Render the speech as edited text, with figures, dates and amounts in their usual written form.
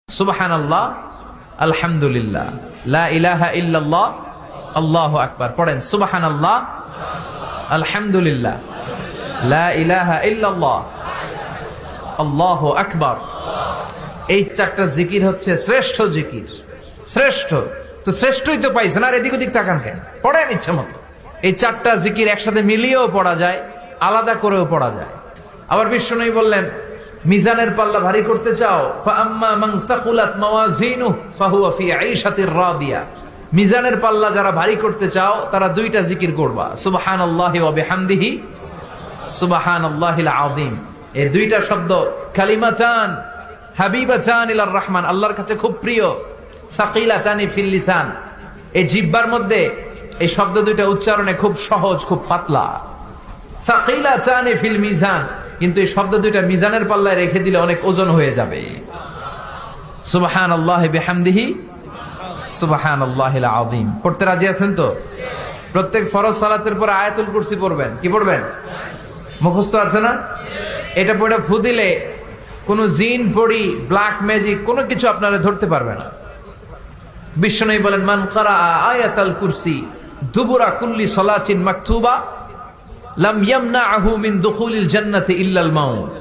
সুবহানাল্লাহ, আলহামদুলিল্লাহ, লা ইলাহা ইল্লাল্লাহ, আল্লাহু আকবার। পড়েন সুবহানাল্লাহ, আলহামদুলিল্লাহ, লা ইলাহা ইল্লাল্লাহ, আল্লাহু আকবার। এই চারটা জিকির হচ্ছে শ্রেষ্ঠ জিকির। শ্রেষ্ঠ তো শ্রেষ্ঠই তো পাইছেন, আর এদিক ওদিক তাকান কেন? পড়েন ইচ্ছা মতো। এই চারটা জিকির একসাথে মিলিয়েও পড়া যায়, আলাদা করেও পড়া যায়। আবার বিশ্বনবী বললেন, মিজানের পাল্লা ভারী করতে চাও, ফাআম্মা মান সাকুলাত মাওয়াজিনুহু ফাহুয়া ফি আইশাতির রাদিয়া। মিজানের পাল্লা যারা ভারী করতে চাও তারা দুইটা জিকির করবা, সুবহানাল্লাহি ওয়া বিহামদিহি, সুবহানাল্লাহিল আযীম। এই দুইটা শব্দ কালিমাতান হাবিবাতান ইলার রহমান, আল্লাহর কাছে খুব প্রিয়। সাকিলাতানি ফিল লিসান, এই জিহ্বার মধ্যে এই শব্দ দুইটা উচ্চারণে খুব সহজ, খুব পাতলা। সাকিলাতানি ফিল মিজান, কিন্তু এই শব্দ দুইটা মিজানের পাল্লায় রেখে দিলে অনেক ওজন হয়ে যাবে। সুবহানাল্লাহি বিহামদিহি, সুবহানাল্লাহিল আযীম। পড়তে রাজি আছেন তো? প্রত্যেক ফরজ সালাতের পর আয়াতুল কুরসি পড়বেন। কি পড়বেন? মুখস্থ আছে না? এটা পড়ে ফু দিলে কোন জিন পড়ি, ব্ল্যাক ম্যাজিক কোনো কিছু আপনারা ধরতে পারবে না। বিশ্বনবী বলেন, মান ক্বারা আয়াতাল কুরসি দুবুরা কুল্লি সালাতিন মাকতুবা লাম ইয়ামনাহু মিন দুখুলিল জান্নাতি ইল্লাল মাউত।